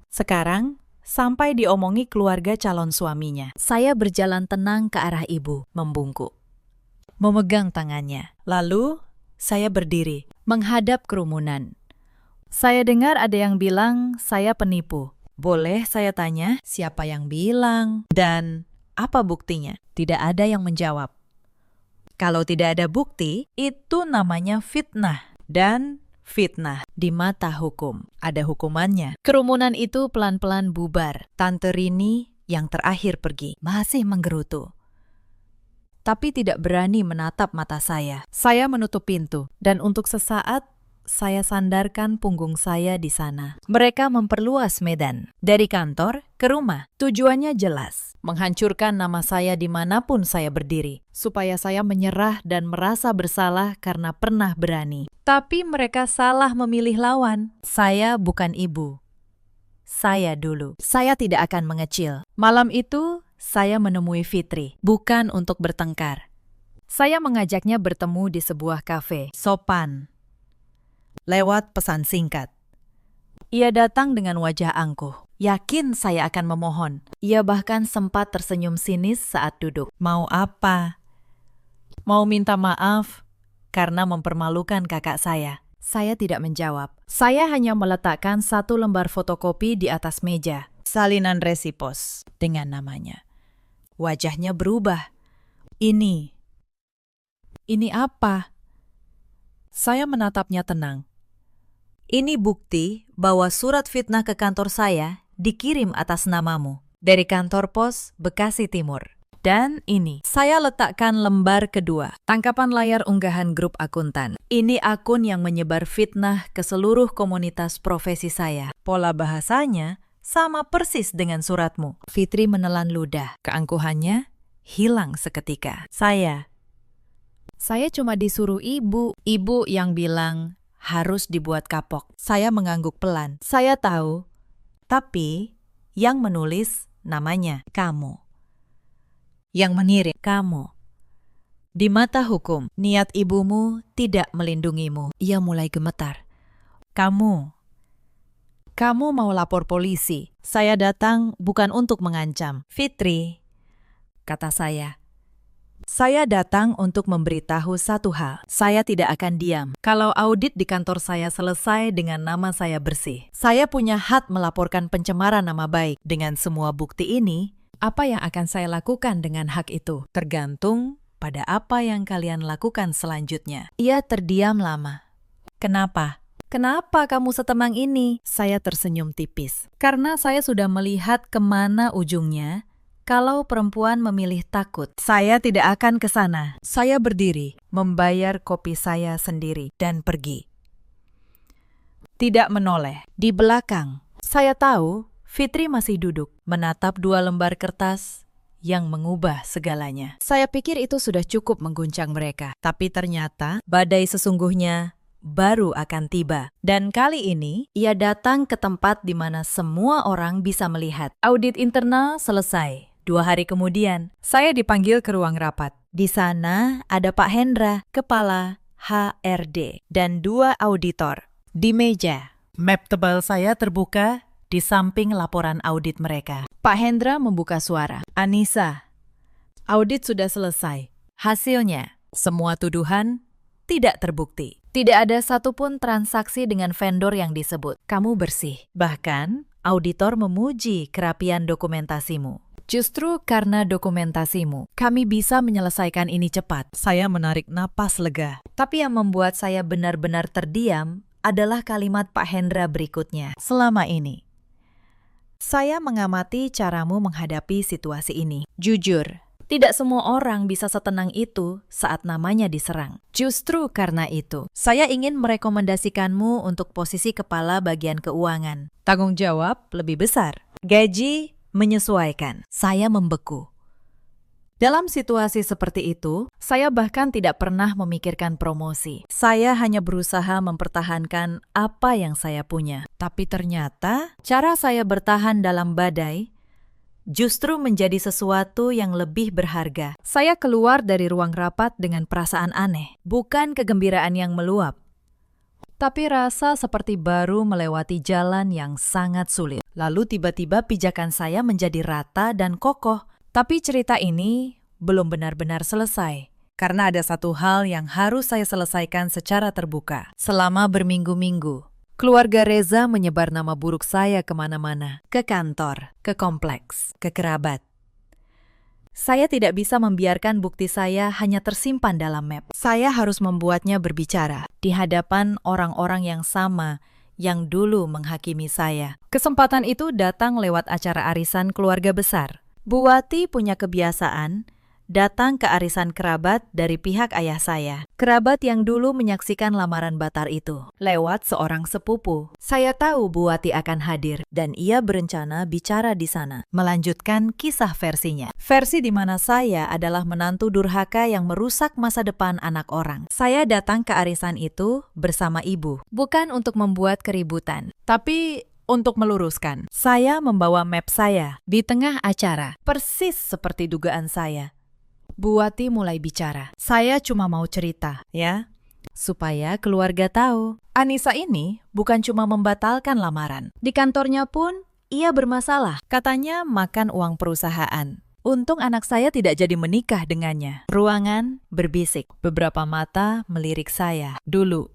Sekarang, sampai diomongi keluarga calon suaminya. Saya berjalan tenang ke arah ibu, membungkuk. Memegang tangannya. Lalu, saya berdiri. menghadap kerumunan. Saya dengar ada yang bilang saya penipu. Boleh saya tanya siapa yang bilang dan apa buktinya? Tidak ada yang menjawab. Kalau tidak ada bukti, itu namanya fitnah. Dan fitnah di mata hukum ada hukumannya. Kerumunan itu pelan-pelan bubar. Tante Rini yang terakhir pergi, masih menggerutu. Tapi tidak berani menatap mata saya. Saya menutup pintu, dan untuk sesaat, saya sandarkan punggung saya di sana. Mereka memperluas medan. Dari kantor ke rumah. Tujuannya jelas. Menghancurkan nama saya dimanapun saya berdiri. Supaya saya menyerah dan merasa bersalah karena pernah berani. Tapi mereka salah memilih lawan. Saya bukan ibu. Saya dulu. Saya tidak akan mengecil. Malam itu, saya menemui Fitri, bukan untuk bertengkar. Saya mengajaknya bertemu di sebuah kafe, sopan, lewat pesan singkat. Ia datang dengan wajah angkuh. Yakin saya akan memohon. Ia bahkan sempat tersenyum sinis saat duduk. Mau apa? Mau minta maaf karena mempermalukan kakak saya. Saya tidak menjawab. Saya hanya meletakkan satu lembar fotokopi di atas meja. Salinan resipos dengan namanya. Wajahnya berubah. Ini apa? Saya menatapnya tenang. Ini bukti bahwa surat fitnah ke kantor saya dikirim atas namamu dari kantor pos Bekasi Timur. Dan ini, saya letakkan lembar kedua, tangkapan layar unggahan grup akuntan. Ini akun yang menyebar fitnah ke seluruh komunitas profesi saya. Pola bahasanya sama persis dengan suratmu. Fitri menelan ludah. Keangkuhannya hilang seketika. Saya cuma disuruh ibu. Ibu yang bilang harus dibuat kapok. Saya mengangguk pelan. Saya tahu. Tapi yang menulis namanya kamu. Yang mengirim kamu. Di mata hukum, niat ibumu tidak melindungimu. Ia mulai gemetar. Kamu mau lapor polisi. Saya datang bukan untuk mengancam. Fitri, kata saya. Saya datang untuk memberitahu satu hal. Saya tidak akan diam. Kalau audit di kantor saya selesai dengan nama saya bersih. Saya punya hak melaporkan pencemaran nama baik. Dengan semua bukti ini, apa yang akan saya lakukan dengan hak itu? Tergantung pada apa yang kalian lakukan selanjutnya. Ia terdiam lama. Kenapa? Kenapa kamu setenang ini? Saya tersenyum tipis. Karena saya sudah melihat kemana ujungnya. Kalau perempuan memilih takut, saya tidak akan ke sana. Saya berdiri, membayar kopi saya sendiri, dan pergi. Tidak menoleh. Di belakang, saya tahu Fitri masih duduk, menatap dua lembar kertas yang mengubah segalanya. Saya pikir itu sudah cukup mengguncang mereka. Tapi ternyata, badai sesungguhnya baru akan tiba. Dan kali ini, ia datang ke tempat di mana semua orang bisa melihat. Audit internal selesai. 2 hari kemudian, saya dipanggil ke ruang rapat. Di sana ada Pak Hendra, kepala HRD, dan 2 auditor. Di meja, map tebal saya terbuka di samping laporan audit mereka. Pak Hendra membuka suara. Anissa, audit sudah selesai. Hasilnya, semua tuduhan tidak terbukti. Tidak ada satupun transaksi dengan vendor yang disebut. Kamu bersih. Bahkan, auditor memuji kerapian dokumentasimu. Justru karena dokumentasimu, kami bisa menyelesaikan ini cepat. Saya menarik napas lega. Tapi yang membuat saya benar-benar terdiam adalah kalimat Pak Hendra berikutnya. Selama ini, saya mengamati caramu menghadapi situasi ini. Jujur, tidak semua orang bisa setenang itu saat namanya diserang. Justru karena itu, saya ingin merekomendasikanmu untuk posisi kepala bagian keuangan. Tanggung jawab lebih besar. Gaji menyesuaikan. Saya membeku. Dalam situasi seperti itu, saya bahkan tidak pernah memikirkan promosi. Saya hanya berusaha mempertahankan apa yang saya punya. Tapi ternyata, cara saya bertahan dalam badai justru menjadi sesuatu yang lebih berharga. Saya keluar dari ruang rapat dengan perasaan aneh. Bukan kegembiraan yang meluap, tapi rasa seperti baru melewati jalan yang sangat sulit. Lalu tiba-tiba pijakan saya menjadi rata dan kokoh. Tapi cerita ini belum benar-benar selesai. karena ada satu hal yang harus saya selesaikan secara terbuka. Selama berminggu-minggu, keluarga Reza menyebar nama buruk saya kemana-mana, ke kantor, ke kompleks, ke kerabat. Saya tidak bisa membiarkan bukti saya hanya tersimpan dalam map. Saya harus membuatnya berbicara di hadapan orang-orang yang sama yang dulu menghakimi saya. Kesempatan itu datang lewat acara arisan keluarga besar. Bu Wati punya kebiasaan datang ke arisan kerabat dari pihak ayah saya. Kerabat yang dulu menyaksikan lamaran Batar itu lewat seorang sepupu. Saya tahu Bu Wati akan hadir dan ia berencana bicara di sana, melanjutkan kisah versinya. Versi di mana saya adalah menantu durhaka yang merusak masa depan anak orang. Saya datang ke arisan itu bersama ibu, bukan untuk membuat keributan, tapi untuk meluruskan. Saya membawa map saya di tengah acara, persis seperti dugaan saya. Bu Wati mulai bicara. Saya cuma mau cerita, ya, supaya keluarga tahu. Anissa ini bukan cuma membatalkan lamaran. Di kantornya pun ia bermasalah. Katanya makan uang perusahaan. Untung anak saya tidak jadi menikah dengannya. Ruangan berbisik. Beberapa mata melirik saya. Dulu,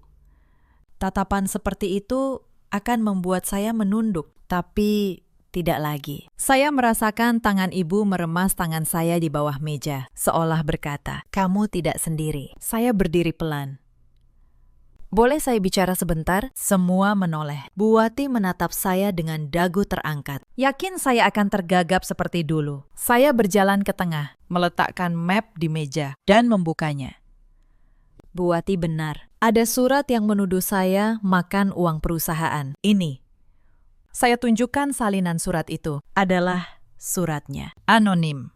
tatapan seperti itu akan membuat saya menunduk. Tapi tidak lagi. Saya merasakan tangan ibu meremas tangan saya di bawah meja, seolah berkata, "Kamu tidak sendiri." Saya berdiri pelan. "Boleh saya bicara sebentar?" Semua menoleh. Bu Wati menatap saya dengan dagu terangkat. Yakin saya akan tergagap seperti dulu. Saya berjalan ke tengah, meletakkan map di meja, dan membukanya. Bu Wati benar. Ada surat yang menuduh saya makan uang perusahaan. Ini. Saya tunjukkan salinan surat itu. Adalah suratnya. Anonim.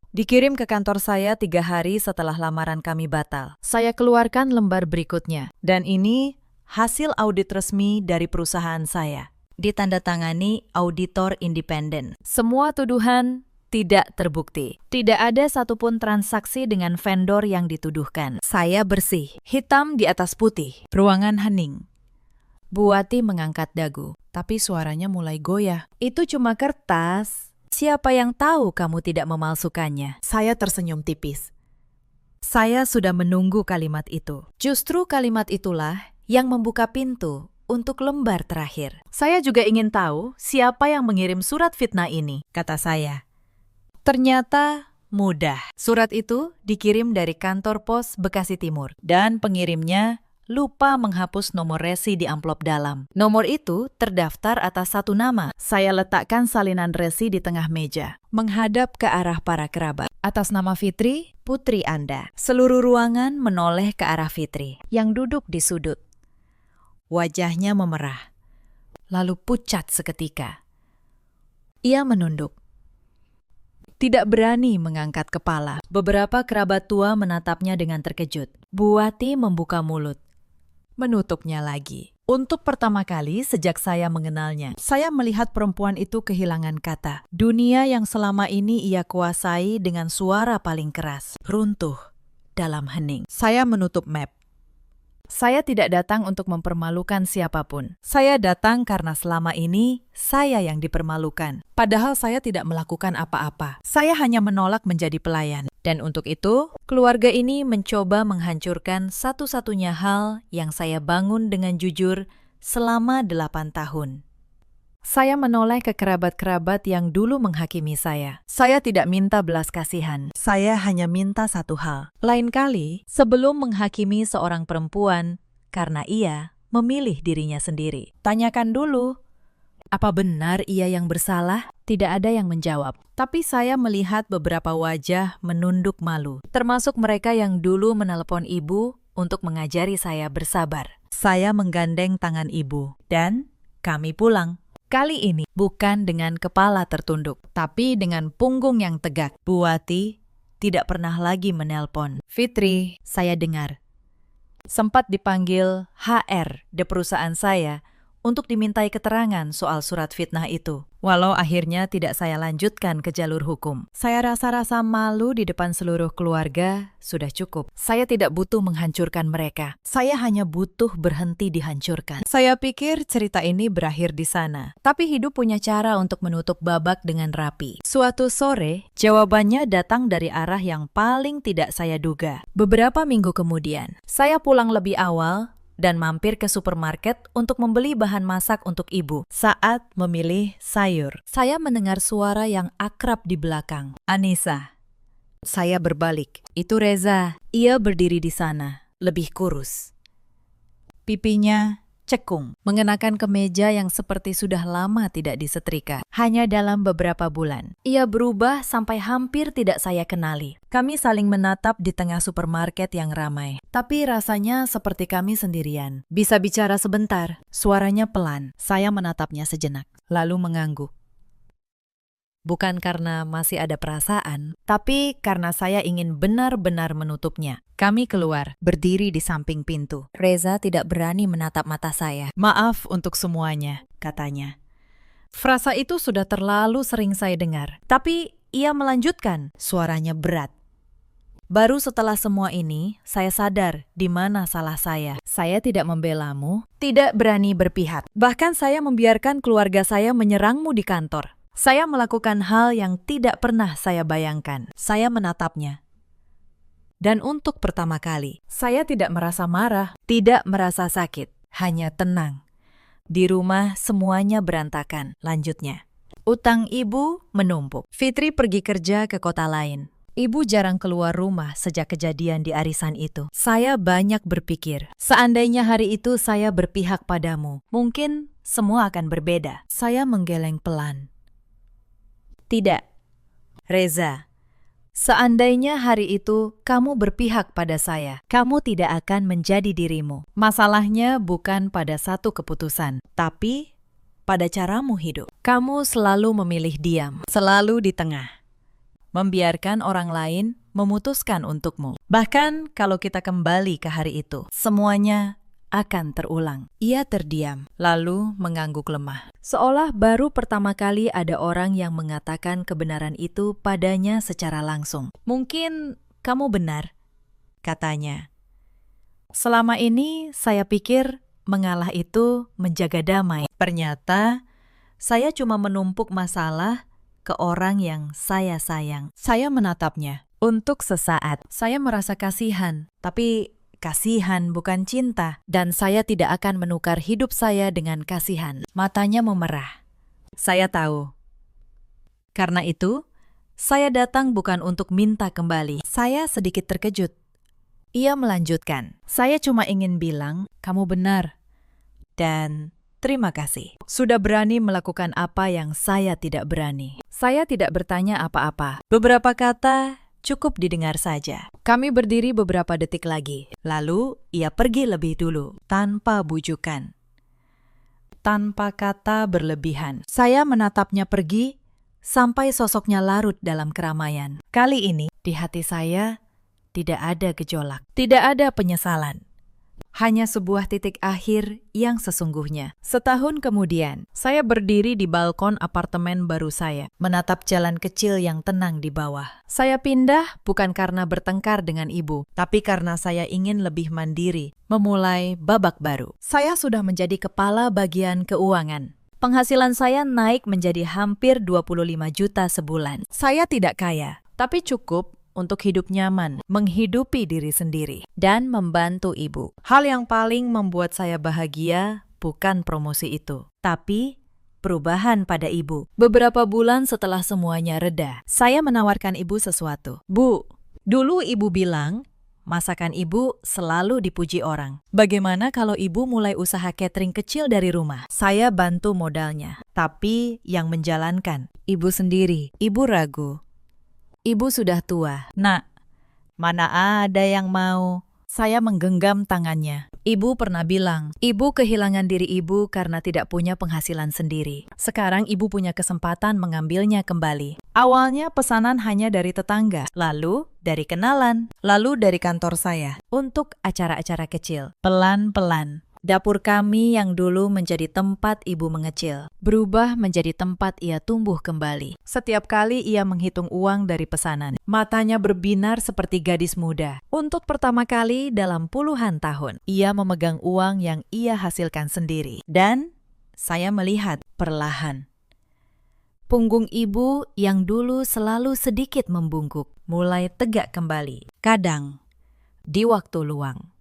Dikirim ke kantor saya 3 hari setelah lamaran kami batal. Saya keluarkan lembar berikutnya. Dan ini hasil audit resmi dari perusahaan saya. Ditandatangani auditor independen. Semua tuduhan tidak terbukti. Tidak ada satupun transaksi dengan vendor yang dituduhkan. Saya bersih. Hitam di atas putih. Ruangan hening. Bu Wati mengangkat dagu, tapi suaranya mulai goyah. "Itu cuma kertas. Siapa yang tahu kamu tidak memalsukannya?" Saya tersenyum tipis. Saya sudah menunggu kalimat itu. Justru kalimat itulah yang membuka pintu untuk lembar terakhir. "Saya juga ingin tahu siapa yang mengirim surat fitnah ini," kata saya. Ternyata mudah. Surat itu dikirim dari kantor pos Bekasi Timur, dan pengirimnya lupa menghapus nomor resi di amplop dalam. Nomor itu terdaftar atas satu nama. Saya letakkan salinan resi di tengah meja, menghadap ke arah para kerabat. Atas nama Fitri, putri Anda. Seluruh ruangan menoleh ke arah Fitri, yang duduk di sudut. Wajahnya memerah, lalu pucat seketika. Ia menunduk. Tidak berani mengangkat kepala. Beberapa kerabat tua menatapnya dengan terkejut. Bu Wati membuka mulut, menutupnya lagi. Untuk pertama kali sejak saya mengenalnya, saya melihat perempuan itu kehilangan kata. Dunia yang selama ini ia kuasai dengan suara paling keras, runtuh dalam hening. Saya menutup map. Saya tidak datang untuk mempermalukan siapapun. Saya datang karena selama ini saya yang dipermalukan. Padahal saya tidak melakukan apa-apa. Saya hanya menolak menjadi pelayan. Dan untuk itu, keluarga ini mencoba menghancurkan satu-satunya hal yang saya bangun dengan jujur selama 8 tahun. Saya menoleh ke kerabat-kerabat yang dulu menghakimi saya. Saya tidak minta belas kasihan. Saya hanya minta satu hal. Lain kali, sebelum menghakimi seorang perempuan, karena ia memilih dirinya sendiri, tanyakan dulu, apa benar ia yang bersalah? Tidak ada yang menjawab. Tapi saya melihat beberapa wajah menunduk malu, termasuk mereka yang dulu menelepon ibu untuk mengajari saya bersabar. Saya menggandeng tangan ibu, dan kami pulang. Kali ini bukan dengan kepala tertunduk, tapi dengan punggung yang tegak. Bu Wati tidak pernah lagi menelpon. "Fitri," saya dengar. Sempat dipanggil HR di perusahaan saya untuk dimintai keterangan soal surat fitnah itu. Walau akhirnya tidak saya lanjutkan ke jalur hukum. Saya rasa-rasa malu di depan seluruh keluarga, sudah cukup. Saya tidak butuh menghancurkan mereka. Saya hanya butuh berhenti dihancurkan. Saya pikir cerita ini berakhir di sana. Tapi hidup punya cara untuk menutup babak dengan rapi. Suatu sore, jawabannya datang dari arah yang paling tidak saya duga. Beberapa minggu kemudian, saya pulang lebih awal dan mampir ke supermarket untuk membeli bahan masak untuk ibu. Saat memilih sayur, saya mendengar suara yang akrab di belakang. Anissa. Saya berbalik. Itu Reza. Ia berdiri di sana, lebih kurus. Pipinya cekung, mengenakan kemeja yang seperti sudah lama tidak disetrika. Hanya dalam beberapa bulan, ia berubah sampai hampir tidak saya kenali. Kami saling menatap di tengah supermarket yang ramai. Tapi rasanya seperti kami sendirian. Bisa bicara sebentar, suaranya pelan. Saya menatapnya sejenak, lalu mengangguk. Bukan karena masih ada perasaan, tapi karena saya ingin benar-benar menutupnya. Kami keluar, berdiri di samping pintu. Reza tidak berani menatap mata saya. Maaf untuk semuanya, katanya. Frasa itu sudah terlalu sering saya dengar. Tapi ia melanjutkan, suaranya berat. Baru setelah semua ini, saya sadar di mana salah saya. Saya tidak membelamu, tidak berani berpihak. Bahkan saya membiarkan keluarga saya menyerangmu di kantor. Saya melakukan hal yang tidak pernah saya bayangkan. Saya menatapnya. Dan untuk pertama kali, saya tidak merasa marah, tidak merasa sakit, hanya tenang. Di rumah semuanya berantakan, lanjutnya. Utang ibu menumpuk. Fitri pergi kerja ke kota lain. Ibu jarang keluar rumah sejak kejadian di arisan itu. Saya banyak berpikir, seandainya hari itu saya berpihak padamu, mungkin semua akan berbeda. Saya menggeleng pelan. Tidak, Reza. Seandainya hari itu kamu berpihak pada saya, kamu tidak akan menjadi dirimu. Masalahnya bukan pada satu keputusan, tapi pada caramu hidup. Kamu selalu memilih diam, selalu di tengah. Membiarkan orang lain memutuskan untukmu. Bahkan kalau kita kembali ke hari itu, semuanya akan terulang. Ia terdiam, lalu mengangguk lemah. Seolah baru pertama kali ada orang yang mengatakan kebenaran itu padanya secara langsung. Mungkin kamu benar, katanya. Selama ini saya pikir mengalah itu menjaga damai. Ternyata saya cuma menumpuk masalah ke orang yang saya sayang. Saya menatapnya. Untuk sesaat, saya merasa kasihan, tapi kasihan bukan cinta, dan saya tidak akan menukar hidup saya dengan kasihan. Matanya memerah. Saya tahu. Karena itu, saya datang bukan untuk minta kembali. Saya sedikit terkejut. Ia melanjutkan, saya cuma ingin bilang, kamu benar. Dan terima kasih. Sudah berani melakukan apa yang saya tidak berani. Saya tidak bertanya apa-apa. Beberapa kata cukup didengar saja. Kami berdiri beberapa detik lagi. Lalu, ia pergi lebih dulu, tanpa bujukan. Tanpa kata berlebihan. Saya menatapnya pergi, sampai sosoknya larut dalam keramaian. Kali ini, di hati saya, tidak ada gejolak. Tidak ada penyesalan. Hanya sebuah titik akhir yang sesungguhnya. Setahun kemudian, saya berdiri di balkon apartemen baru saya, menatap jalan kecil yang tenang di bawah. Saya pindah bukan karena bertengkar dengan ibu, tapi karena saya ingin lebih mandiri, memulai babak baru. Saya sudah menjadi kepala bagian keuangan. Penghasilan saya naik menjadi hampir 25 juta sebulan. Saya tidak kaya, tapi cukup untuk hidup nyaman, menghidupi diri sendiri, dan membantu ibu. Hal yang paling membuat saya bahagia bukan promosi itu, tapi perubahan pada ibu. Beberapa bulan setelah semuanya reda, saya menawarkan ibu sesuatu. Bu, dulu ibu bilang, masakan ibu selalu dipuji orang. Bagaimana kalau ibu mulai usaha catering kecil dari rumah? Saya bantu modalnya, tapi yang menjalankan ibu sendiri. Ibu ragu. Ibu sudah tua. Nak, mana ada yang mau? Saya menggenggam tangannya. Ibu pernah bilang, ibu kehilangan diri ibu karena tidak punya penghasilan sendiri. Sekarang ibu punya kesempatan mengambilnya kembali. Awalnya pesanan hanya dari tetangga, lalu dari kenalan, lalu dari kantor saya, untuk acara-acara kecil. Pelan-pelan, Dapur kami yang dulu menjadi tempat ibu mengecil, berubah menjadi tempat ia tumbuh kembali. Setiap kali ia menghitung uang dari pesanan, matanya berbinar seperti gadis muda. Untuk pertama kali dalam puluhan tahun, ia memegang uang yang ia hasilkan sendiri. Dan saya melihat perlahan punggung ibu yang dulu selalu sedikit membungkuk, mulai tegak kembali. Kadang, di waktu luang,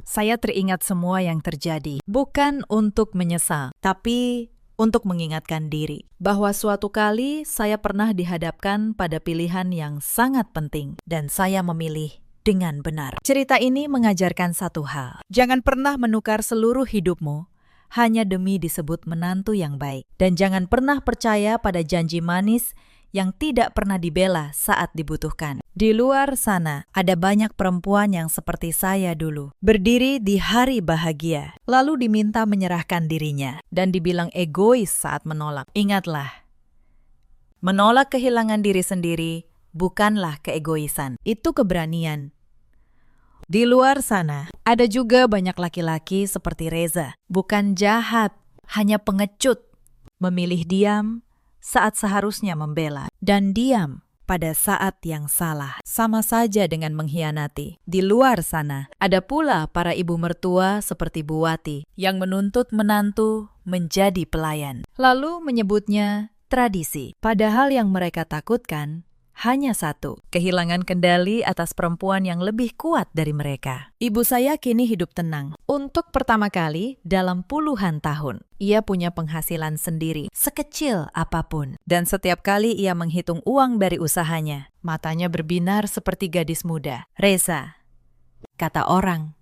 saya teringat semua yang terjadi, bukan untuk menyesal, tapi untuk mengingatkan diri bahwa suatu kali saya pernah dihadapkan pada pilihan yang sangat penting dan saya memilih dengan benar. Cerita ini mengajarkan satu hal: jangan pernah menukar seluruh hidupmu hanya demi disebut menantu yang baik, dan jangan pernah percaya pada janji manis yang tidak pernah dibela saat dibutuhkan. Di luar sana, ada banyak perempuan yang seperti saya dulu, berdiri di hari bahagia, lalu diminta menyerahkan dirinya, dan dibilang egois saat menolak. Ingatlah, menolak kehilangan diri sendiri bukanlah keegoisan, itu keberanian. Di luar sana, ada juga banyak laki-laki seperti Reza, bukan jahat, hanya pengecut, memilih diam saat seharusnya membela, dan diam pada saat yang salah, sama saja dengan mengkhianati. Di luar sana, ada pula para ibu mertua seperti Bu Wati yang menuntut menantu menjadi pelayan, lalu menyebutnya tradisi. Padahal yang mereka takutkan hanya satu, kehilangan kendali atas perempuan yang lebih kuat dari mereka. Ibu saya kini hidup tenang. Untuk pertama kali dalam puluhan tahun, ia punya penghasilan sendiri, sekecil apapun. Dan setiap kali ia menghitung uang dari usahanya, matanya berbinar seperti gadis muda. Reza, kata orang,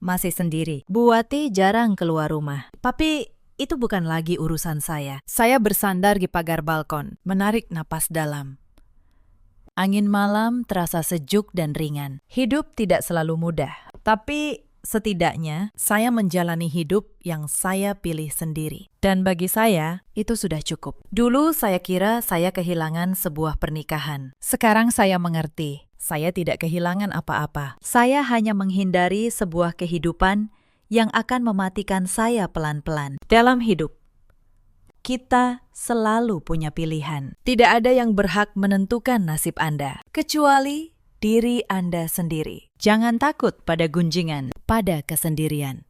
masih sendiri. Bu Wati jarang keluar rumah. Tapi itu bukan lagi urusan saya. Saya bersandar di pagar balkon, menarik napas dalam. Angin malam terasa sejuk dan ringan. Hidup tidak selalu mudah, tapi setidaknya saya menjalani hidup yang saya pilih sendiri. Dan bagi saya, itu sudah cukup. Dulu saya kira saya kehilangan sebuah pernikahan. Sekarang saya mengerti, saya tidak kehilangan apa-apa. Saya hanya menghindari sebuah kehidupan yang akan mematikan saya pelan-pelan. Dalam hidup, kita selalu punya pilihan. Tidak ada yang berhak menentukan nasib Anda, kecuali diri Anda sendiri. Jangan takut pada gunjingan, pada kesendirian,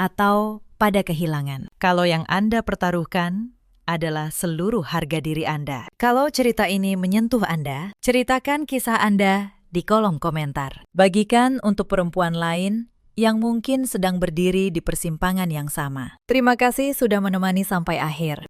atau pada kehilangan. Kalau yang Anda pertaruhkan adalah seluruh harga diri Anda. Kalau cerita ini menyentuh Anda, ceritakan kisah Anda di kolom komentar. Bagikan untuk perempuan lain yang mungkin sedang berdiri di persimpangan yang sama. Terima kasih sudah menemani sampai akhir.